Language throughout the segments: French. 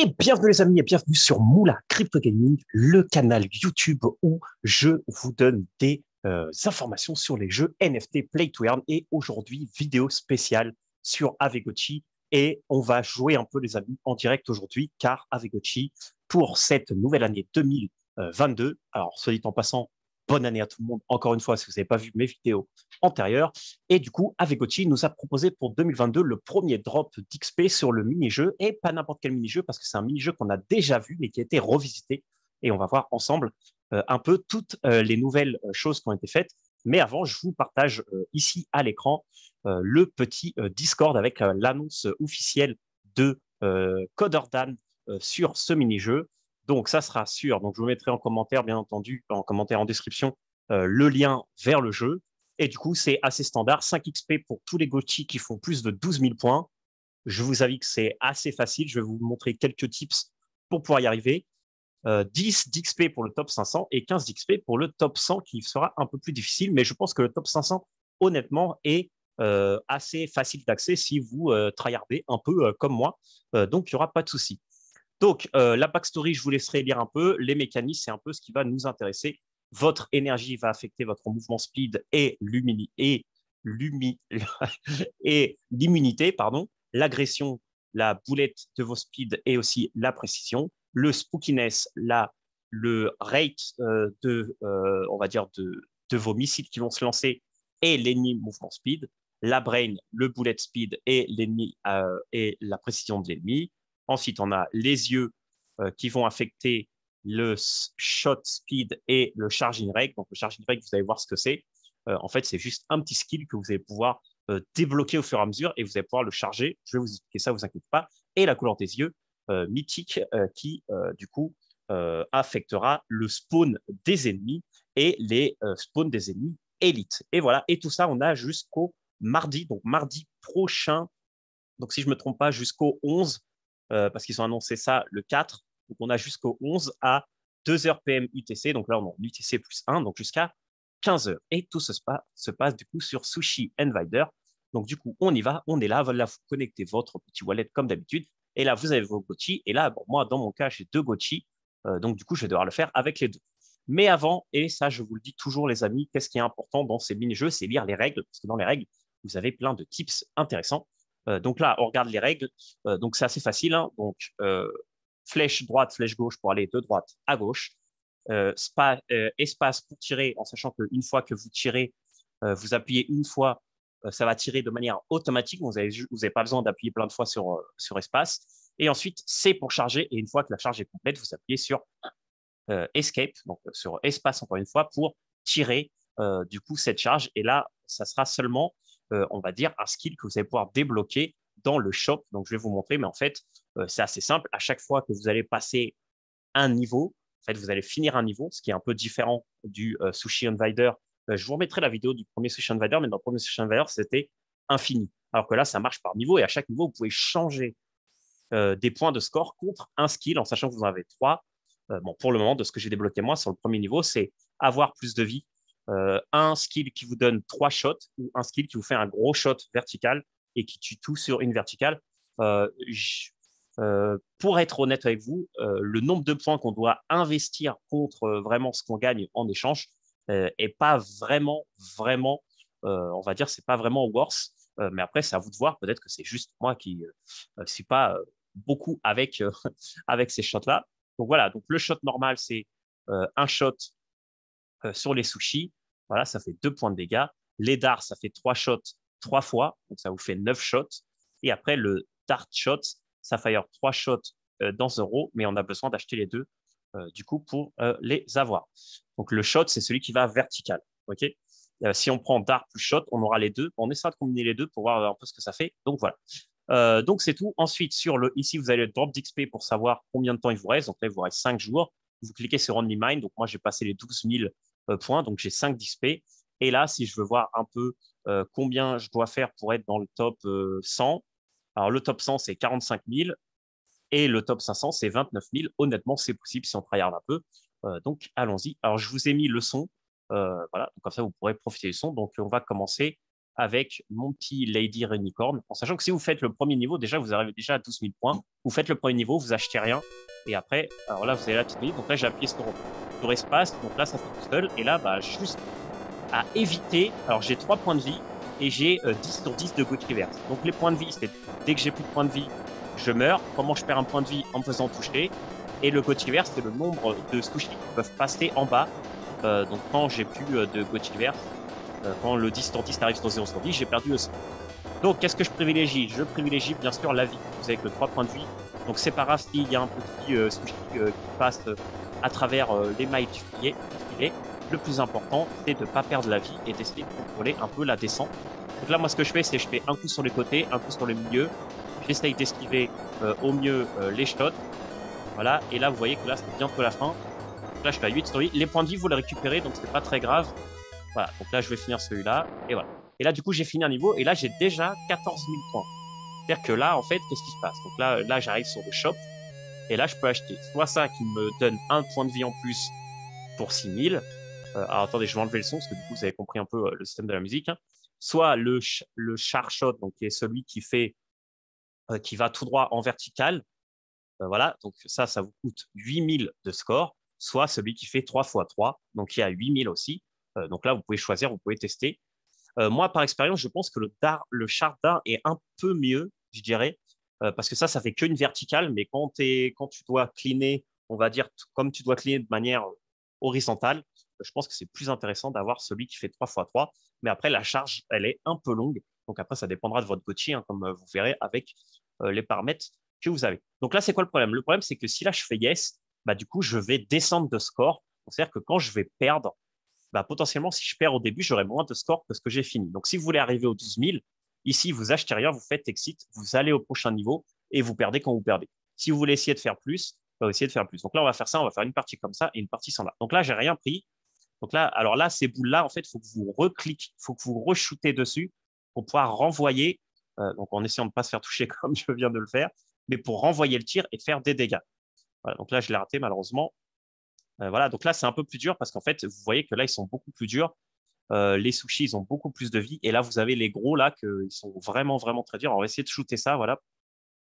Et bienvenue les amis et bienvenue sur Moula Crypto Gaming, le canal YouTube où je vous donne des informations sur les jeux NFT Play to Earn. Et aujourd'hui, vidéo spéciale sur Aavegotchi. Et on va jouer un peu les amis en direct aujourd'hui car Aavegotchi, pour cette nouvelle année 2022, alors soit dit en passant, bonne année à tout le monde, encore une fois si vous n'avez pas vu mes vidéos antérieures. Et du coup, Aavegotchi nous a proposé pour 2022 le premier drop d'XP sur le mini-jeu, et pas n'importe quel mini-jeu, parce que c'est un mini-jeu qu'on a déjà vu, mais qui a été revisité. Et on va voir ensemble un peu toutes les nouvelles choses qui ont été faites. Mais avant, je vous partage ici à l'écran le petit Discord avec l'annonce officielle de Coderdan sur ce mini-jeu. Donc, ça sera sûr. Donc, je vous mettrai en commentaire, bien entendu, en commentaire en description, le lien vers le jeu. Et du coup, c'est assez standard. 5 XP pour tous les GOTY qui font plus de 12 000 points. Je vous avoue que c'est assez facile. Je vais vous montrer quelques tips pour pouvoir y arriver. 10 d'XP pour le top 500 et 15 d'XP pour le top 100 qui sera un peu plus difficile. Mais je pense que le top 500, honnêtement, est assez facile d'accès si vous tryhardez un peu comme moi. Donc, il n'y aura pas de souci. Donc, la backstory, je vous laisserai lire un peu. Les mécanismes, c'est un peu ce qui va nous intéresser. Votre énergie va affecter votre mouvement speed et l'immunité, pardon, l'agression, la boulette de vos speeds et aussi la précision, le spookiness, le rate on va dire de vos missiles qui vont se lancer et l'ennemi mouvement speed, la brain, le bullet speed et l'ennemi et la précision de l'ennemi. Ensuite, on a les yeux qui vont affecter le shot speed et le charging rate. Donc, le charging rate, vous allez voir ce que c'est. En fait, c'est juste un petit skill que vous allez pouvoir débloquer au fur et à mesure et vous allez pouvoir le charger. Je vais vous expliquer ça, vous inquiétez pas. Et la couleur des yeux, mythique, qui, du coup, affectera le spawn des ennemis et les spawns des ennemis élites. Et voilà. Et tout ça, on a jusqu'au mardi, donc mardi prochain. Donc, si je ne me trompe pas, jusqu'au 11, parce qu'ils ont annoncé ça le 4. Donc, on a jusqu'au 11 à 2h PM UTC. Donc là, on est en UTC plus 1, donc jusqu'à 15h. Et tout se passe du coup sur Sushi Invader. Donc, du coup, on y va, on est là. Là, vous connectez votre petit wallet comme d'habitude. Et là, vous avez vos GOTY. Et là, bon, moi, dans mon cas, j'ai 2 GOTY. Donc, du coup, je vais devoir le faire avec les deux. Mais avant, et ça, je vous le dis toujours, les amis, qu'est-ce qui est important dans ces mini-jeux, c'est lire les règles. Parce que dans les règles, vous avez plein de tips intéressants. Donc là, on regarde les règles. Donc c'est assez facile, hein. Donc flèche droite, flèche gauche pour aller de droite à gauche. Espace pour tirer, en sachant qu'une fois que vous tirez, vous appuyez une fois, ça va tirer de manière automatique. Vous n'avez pas besoin d'appuyer plein de fois sur espace. Et ensuite, C pour charger. Et une fois que la charge est complète, vous appuyez sur Escape, donc sur espace encore une fois, pour tirer du coup cette charge. Et là, ça sera seulement, on va dire, un skill que vous allez pouvoir débloquer dans le shop. Donc, je vais vous montrer, mais en fait, c'est assez simple. À chaque fois que vous allez passer un niveau, en fait, vous allez finir un niveau, ce qui est un peu différent du Sushi Invader. Je vous remettrai la vidéo du premier Sushi Invader, mais dans le premier Sushi Invader, c'était infini. Alors que là, ça marche par niveau et à chaque niveau, vous pouvez changer des points de score contre un skill, en sachant que vous en avez 3. Bon, pour le moment, de ce que j'ai débloqué moi sur le premier niveau, c'est avoir plus de vie, un skill qui vous donne 3 shots ou un skill qui vous fait un gros shot vertical et qui tue tout sur une verticale. Euh, pour être honnête avec vous, le nombre de points qu'on doit investir contre vraiment ce qu'on gagne en échange est pas vraiment, on va dire, c'est pas vraiment worth. Mais après, c'est à vous de voir. Peut-être que c'est juste moi qui ne suis pas beaucoup avec, avec ces shots-là. Donc voilà, donc le shot normal, c'est un shot sur les sushis. Voilà, ça fait 2 points de dégâts. Les dards, ça fait 3 shots 3 fois, donc ça vous fait 9 shots. Et après, le dart shot, ça fait 3 shots dans 0, mais on a besoin d'acheter les deux du coup pour les avoir. Donc le shot, c'est celui qui va vertical. Ok. Si on prend dart plus shot, on aura les deux. On essaie de combiner les deux pour voir un peu ce que ça fait. Donc voilà. Donc c'est tout. Ensuite, ici, vous avez le drop d'XP pour savoir combien de temps il vous reste. Donc là, il vous reste 5 jours. Vous cliquez sur Only Mine. Donc moi, j'ai passé les 12 000 points. Donc j'ai 5 d'XP. Et là, si je veux voir un peu combien je dois faire pour être dans le top 100, alors le top 100, c'est 45 000 et le top 500, c'est 29 000. Honnêtement, c'est possible si on regarde un peu. Donc allons-y. Alors je vous ai mis le son. Voilà, donc comme ça, vous pourrez profiter du son. Donc on va commencer avec mon petit Lady Unicorn, en sachant que si vous faites le premier niveau, déjà, vous arrivez déjà à 12 000 points. Vous faites le premier niveau, vous achetez rien. Et après, alors là, vous avez la petite vie. Donc là, j'ai appuyé sur espace. Donc là, ça fait tout seul. Et là, bah, juste à éviter. Alors, j'ai 3 points de vie et j'ai 10 sur 10 de Gauthier. Donc, les points de vie, c'est dès que j'ai plus de points de vie, je meurs. Comment je perds un point de vie? En me faisant toucher. Et le Gauthier, c'est le nombre de squishies qui peuvent passer en bas. Donc, quand j'ai plus de Gauthier, quand le 10 sur 10 arrive sur 0 sur 10, j'ai perdu aussi. Donc, qu'est-ce que je privilégie? Je privilégie bien sûr la vie. Vous avez que 3 points de vie. Donc, c'est pas grave s'il y a un petit squishy qui passe à travers les mailles du filet. Le plus important, c'est de ne pas perdre la vie et d'essayer de contrôler un peu la descente. Donc là, moi, ce que je fais, c'est je fais un coup sur les côtés, un coup sur le milieu. J'essaye d'esquiver au mieux les shots. Voilà. Et là, vous voyez que là, c'est bientôt la fin. Donc là, je suis à 8 sur 8. Les points de vie, vous les récupérez, donc c'est pas très grave. Voilà. Donc là, je vais finir celui-là. Et voilà. Et là, du coup, j'ai fini un niveau. Et là, j'ai déjà 14 000 points. C'est-à-dire que là, en fait, qu'est-ce qui se passe? Donc là, j'arrive sur le shop. Et là, je peux acheter soit ça qui me donne un point de vie en plus pour 6 000. Alors attendez, je vais enlever le son parce que du coup, vous avez compris un peu le système de la musique. Hein. Soit le char shot, donc qui est celui qui va tout droit en vertical. Voilà, donc ça vous coûte 8 000 de score. Soit celui qui fait 3 x 3, donc qui a 8 000 aussi. Donc là, vous pouvez choisir, vous pouvez tester. Moi, par expérience, je pense que le char dard est un peu mieux, je dirais, parce que ça fait qu'une verticale, mais quand tu dois cleaner, on va dire, comme tu dois cleaner de manière horizontale, je pense que c'est plus intéressant d'avoir celui qui fait 3 x 3. Mais après, la charge, elle est un peu longue. Donc après, ça dépendra de votre Gauthier, hein, comme vous verrez avec les paramètres que vous avez. Donc là, c'est quoi le problème? Le problème, c'est que si là, je fais yes, bah, du coup, je vais descendre de score. C'est-à-dire que quand je vais perdre, bah, potentiellement, si je perds au début, j'aurai moins de score que ce que j'ai fini. Donc, si vous voulez arriver aux 12 000, ici, vous achetez rien, vous faites exit, vous allez au prochain niveau et vous perdez quand vous perdez. Si vous voulez essayer de faire plus, vous essayez de faire plus. Donc là, on va faire ça, on va faire une partie comme ça et une partie sans là. Donc là, j'ai rien pris. Donc là, alors là, ces boules-là, en fait, il faut que vous recliquez, il faut que vous re-shootez dessus pour pouvoir renvoyer, donc en essayant de ne pas se faire toucher comme je viens de le faire, mais pour renvoyer le tir et faire des dégâts. Voilà, donc là, je l'ai raté malheureusement. Voilà, donc là, c'est un peu plus dur parce qu'en fait, vous voyez que là, ils sont beaucoup plus durs. Les sushis, ils ont beaucoup plus de vie. Et là, vous avez les gros, là, ils sont vraiment, vraiment très durs. Alors, on va essayer de shooter ça, voilà,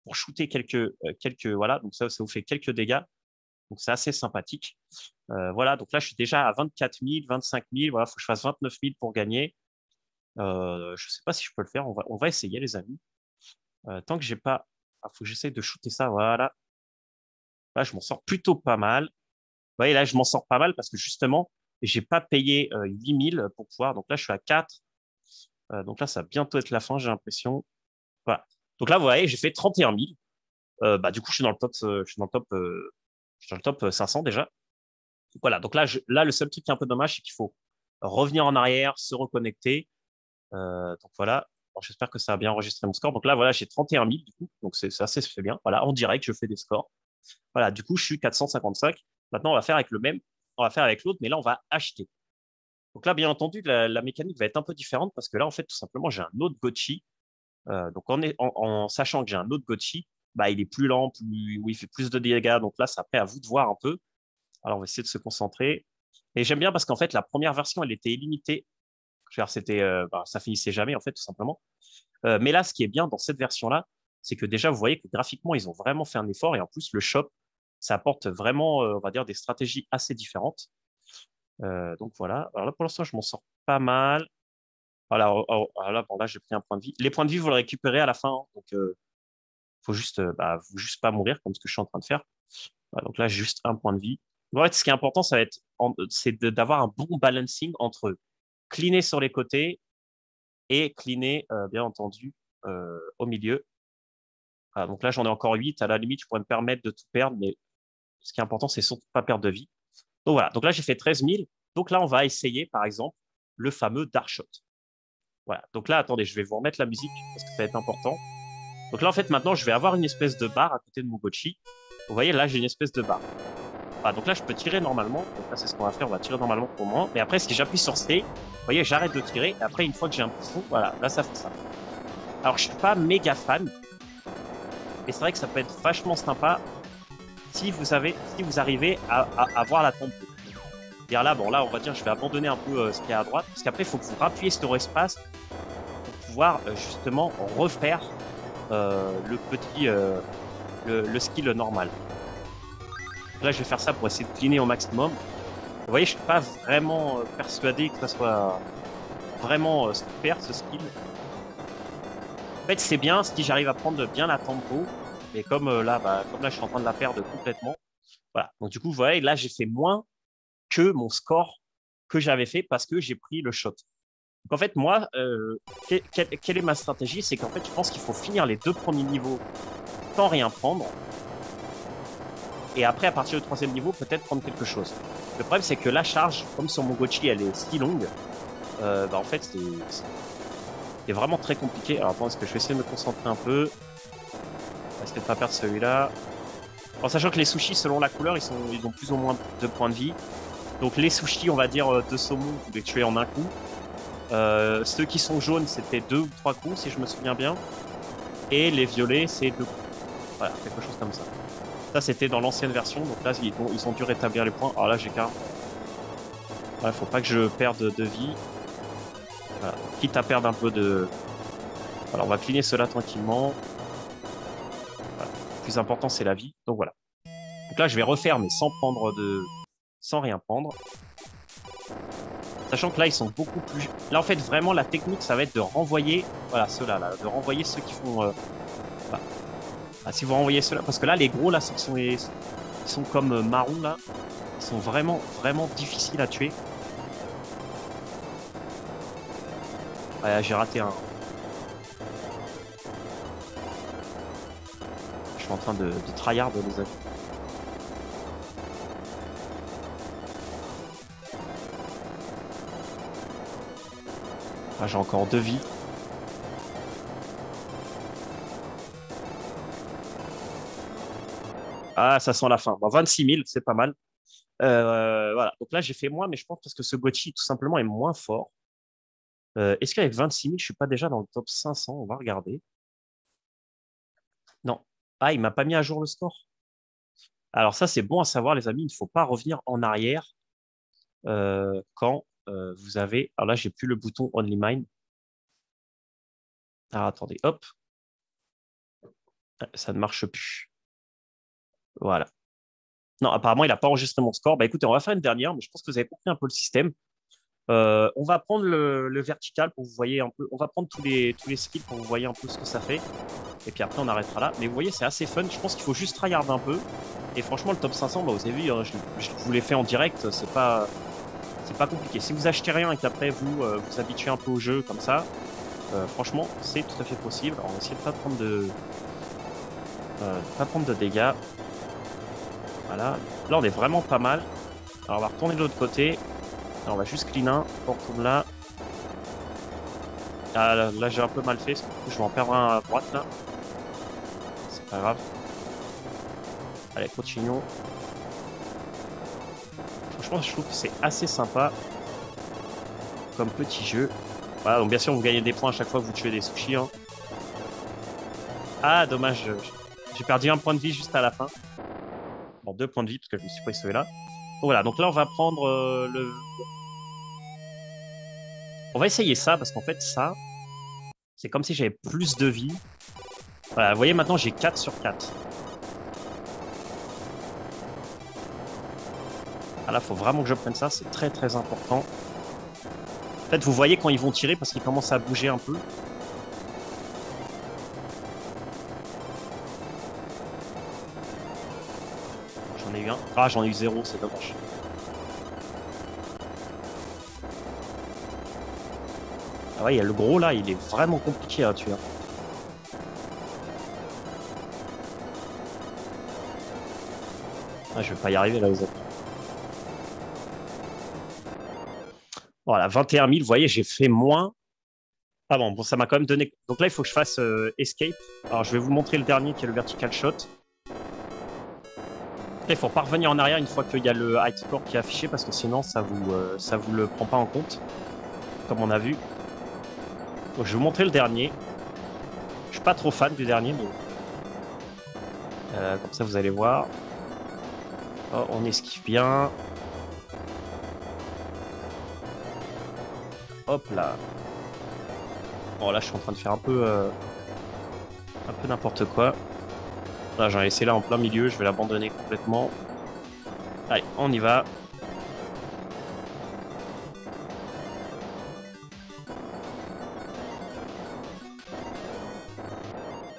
pour shooter quelques voilà, donc ça vous fait quelques dégâts. Donc, c'est assez sympathique. Voilà, donc là, je suis déjà à 24 000, 25 000. Voilà, il faut que je fasse 29 000 pour gagner. Je ne sais pas si je peux le faire. On va essayer, les amis. Tant que j'ai pas... Il faut que j'essaye de shooter ça, voilà. Là, je m'en sors plutôt pas mal. Vous voyez, là, je m'en sors pas mal parce que justement, j'ai pas payé 8 000 pour pouvoir. Donc là, je suis à 4. Donc là, ça va bientôt être la fin, j'ai l'impression. Voilà. Donc là, vous voyez, j'ai fait 31 000. Bah, du coup, je suis dans le top, je suis dans le top, je suis dans le top 500 déjà. Voilà. Donc là, le seul truc qui est un peu dommage, c'est qu'il faut revenir en arrière, se reconnecter. Donc voilà. Bon, j'espère que ça a bien enregistré mon score. Donc là, voilà, j'ai 31 000 du coup. Donc c'est assez, ça fait bien. Voilà, en direct, je fais des scores. Voilà. Du coup, je suis 455. Maintenant, on va faire avec le même. On va faire avec l'autre, mais là, on va acheter. Donc là, bien entendu, la mécanique va être un peu différente parce que là, en fait, tout simplement, j'ai un autre Gotchi. Donc, en sachant que j'ai un autre Gotchi, bah, il est plus lent, où il fait plus de dégâts. Donc là, c'est après à vous de voir un peu. Alors, on va essayer de se concentrer. Et j'aime bien parce qu'en fait, la première version, elle était illimitée. C'était, ça finissait jamais, en fait, tout simplement. Mais là, ce qui est bien dans cette version-là, c'est que déjà, vous voyez que graphiquement, ils ont vraiment fait un effort. Et en plus, le shop, ça apporte vraiment, on va dire, des stratégies assez différentes. Donc voilà. Alors là, pour l'instant, je m'en sors pas mal. Voilà. Alors là, bon, là, j'ai pris un point de vie. Les points de vie, vous les récupérez à la fin. Hein. Donc, faut juste pas mourir comme ce que je suis en train de faire. Voilà, donc là, j'ai juste un point de vie. En fait, ce qui est important, c'est d'avoir un bon balancing entre cleaner sur les côtés et cleaner, bien entendu, au milieu. Voilà, donc là, j'en ai encore 8. À la limite, je pourrais me permettre de tout perdre, mais ce qui est important, c'est surtout pas perdre de vie. Donc voilà, donc là j'ai fait 13 000. Donc là, on va essayer, par exemple, le fameux Darkshot. Voilà, donc là, attendez, je vais vous remettre la musique parce que ça va être important. Donc là, en fait, maintenant, je vais avoir une espèce de barre à côté de mon Gotchi. Vous voyez, là, j'ai une espèce de barre. Voilà, donc là, je peux tirer normalement. Donc là, c'est ce qu'on va faire, on va tirer normalement pour le moment. Mais après, si j'appuie sur C, vous voyez, j'arrête de tirer. Et après, une fois que j'ai un piston, voilà, là, ça fait ça. Alors, je suis pas méga fan, mais c'est vrai que ça peut être vachement sympa si vous arrivez à voir la tombe. Là, bon, là, on va dire, je vais abandonner un peu ce qu'il y a à droite, parce qu'après, il faut que vous rappuyez sur espace pouvoir justement refaire le petit le skill normal. Là, je vais faire ça pour essayer de cleaner au maximum. Vous voyez, je suis pas vraiment persuadé que ça soit vraiment super ce skill. En fait, c'est bien si j'arrive à prendre bien la tempo. Et comme là, comme là, je suis en train de la perdre complètement. Voilà. Donc du coup, vous voyez, là, j'ai fait moins que mon score que j'avais fait parce que j'ai pris le shot. Donc en fait, moi, quelle est ma stratégie? C'est qu'en fait, je pense qu'il faut finir les 2 premiers niveaux sans rien prendre. Et après, à partir du 3e niveau, peut-être prendre quelque chose. Le problème, c'est que la charge, comme sur mon Gochi, elle est si longue, en fait, c'est vraiment très compliqué. Alors attends, est-ce que je vais essayer de me concentrer un peu? On va essayer de pas perdre celui-là. En sachant que les sushis, selon la couleur, ils ont plus ou moins de points de vie. Donc les sushis, on va dire, de saumon, vous les tuez en un coup. Ceux qui sont jaunes, c'était 2 ou 3 coups, si je me souviens bien. Et les violets, c'est 2 coups. Voilà, quelque chose comme ça. Ça, c'était dans l'ancienne version. Donc là, ils ont dû rétablir les points. Alors là, j'écarte. Il ne faut pas que je perde de vie. Voilà. Quitte à perdre un peu de... Alors, on va cleaner cela tranquillement. Voilà. Le plus important, c'est la vie. Donc voilà. Donc là, je vais refaire, mais sans rien prendre. Sachant que là, ils sont beaucoup plus... Là, en fait, vraiment, la technique, ça va être de renvoyer... Voilà, ceux-là, là. De renvoyer ceux qui font... Voilà. Ah, si vous renvoyez ceux-là... Parce que là, les gros, là, ils sont comme marron, là. Ils sont vraiment, vraiment difficiles à tuer. Ouais, j'ai raté un... Je suis en train de tryhard les amis. Ah, j'ai encore 2 vies. Ah, ça sent la fin. Bon, 26 000, c'est pas mal. Voilà. Donc là, j'ai fait moins, mais je pense parce que ce Gochi, tout simplement, est moins fort. Est-ce qu'avec 26 000, je suis pas déjà dans le top 500? On va regarder. Non. Ah, il m'a pas mis à jour le score. Alors ça, c'est bon à savoir, les amis. Il ne faut pas revenir en arrière quand vous avez... Alors là, j'ai plus le bouton Only Mine. Ah, attendez, hop. Ça ne marche plus. Voilà. Non, apparemment, il n'a pas enregistré mon score. Bah écoutez, on va faire une dernière, mais je pense que vous avez compris un peu le système. On va prendre le vertical pour vous voyez un peu. On va prendre tous les skills pour vous voyez un peu ce que ça fait. Et puis après, on arrêtera là. Mais vous voyez, c'est assez fun. Je pense qu'il faut juste tryhard un peu. Et franchement, le top 500, bah, vous avez vu, hein, je vous l'ai fait en direct. C'est pas compliqué. Si vous achetez rien et qu'après vous habituez un peu au jeu comme ça, franchement, c'est tout à fait possible. Alors, on va essayer de pas prendre de dégâts. Voilà. Là, on est vraiment pas mal. Alors, on va retourner de l'autre côté. Alors, on va juste clean un. On retourne là. Ah, là j'ai un peu mal fait. Parce que, du coup, je vais en perdre un à droite là. C'est pas grave. Allez, continuons. Franchement, je trouve que c'est assez sympa comme petit jeu. Voilà, donc bien sûr, vous gagnez des points à chaque fois que vous tuez des sushis. Hein. Ah, dommage. J'ai perdu un point de vie juste à la fin. Bon, 2 points de vie parce que je me suis pas sauvé là. Donc voilà, donc là, on va prendre le... On va essayer ça parce qu'en fait, ça, c'est comme si j'avais plus de vie. Voilà, vous voyez, maintenant, j'ai 4 sur 4. Ah là, faut vraiment que je prenne ça, c'est très très important. En fait, vous voyez quand ils vont tirer parce qu'ils commencent à bouger un peu. J'en ai eu un. Ah, j'en ai eu 0, c'est dommage. Ah ouais, il y a le gros là, il est vraiment compliqué à tuer. Ah, je vais pas y arriver là, les amis. Voilà, 21 000, vous voyez, j'ai fait moins. Ah bon, ça m'a quand même donné... Donc là, il faut que je fasse Escape. Alors, je vais vous montrer le dernier qui est le Vertical Shot. Il ne faut pas revenir en arrière une fois qu'il y a le high score qui est affiché parce que sinon, ça vous le prend pas en compte, comme on a vu. Donc, je vais vous montrer le dernier. Je suis pas trop fan du dernier, mais... comme ça, vous allez voir. Oh, on esquive bien. Hop là. Bon, là, je suis en train de faire un peu n'importe quoi. Là, j'en ai laissé là en plein milieu. Je vais l'abandonner complètement. Allez, on y va.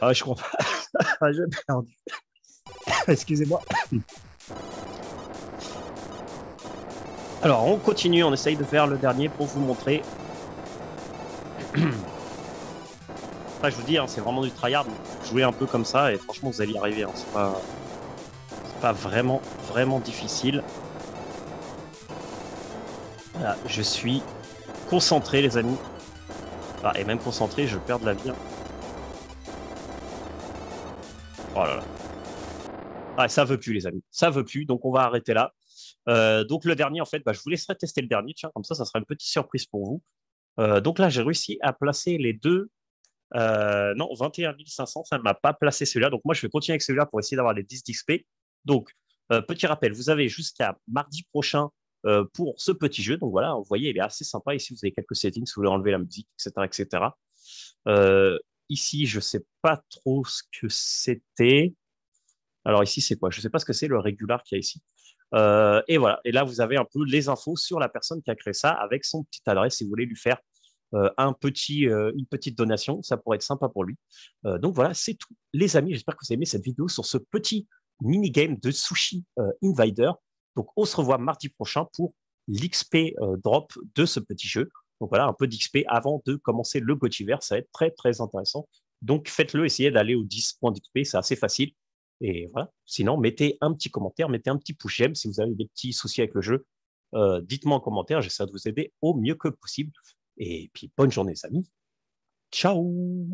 Ah, je comprends pas. Ah, j'ai perdu. Excusez-moi. Alors, on continue. On essaye de faire le dernier pour vous montrer. Après, je vous dis, hein, c'est vraiment du tryhard. Jouez un peu comme ça et franchement, vous allez y arriver. Hein. C'est pas vraiment, vraiment difficile. Voilà, je suis concentré, les amis. Ah, et même concentré, je perds de la vie. Hein. Oh là là. Ah, ça veut plus, les amis. Ça veut plus. Donc, on va arrêter là. Donc, le dernier, en fait, bah, je vous laisserai tester le dernier. Tiens, comme ça sera une petite surprise pour vous. Donc là, j'ai réussi à placer les deux. Non, 21 500, ça ne m'a pas placé celui-là. Donc, moi, je vais continuer avec celui-là pour essayer d'avoir les 10 d'XP. Donc, petit rappel, vous avez jusqu'à mardi prochain pour ce petit jeu. Donc, voilà, vous voyez, il est assez sympa. Ici, vous avez quelques settings si vous voulez enlever la musique, etc. etc. Ici, je ne sais pas trop ce que c'était. Alors, ici, c'est quoi? Je ne sais pas ce que c'est le régular qu'il y a ici. Et voilà. Et là, vous avez un peu les infos sur la personne qui a créé ça avec son petite adresse si vous voulez lui faire une petite donation. Ça pourrait être sympa pour lui. Donc voilà, c'est tout. Les amis, j'espère que vous avez aimé cette vidéo sur ce petit mini-game de Sushi Invader. Donc on se revoit mardi prochain pour l'XP drop de ce petit jeu. Donc voilà, un peu d'XP avant de commencer le Gotiver. Ça va être très, très intéressant. Donc faites-le, essayez d'aller aux 10 points d'XP, c'est assez facile. Et voilà. Sinon, mettez un petit commentaire, mettez un petit pouce j'aime si vous avez des petits soucis avec le jeu. Dites-moi en commentaire, j'essaie de vous aider au mieux que possible. Et puis, bonne journée, les amis. Ciao!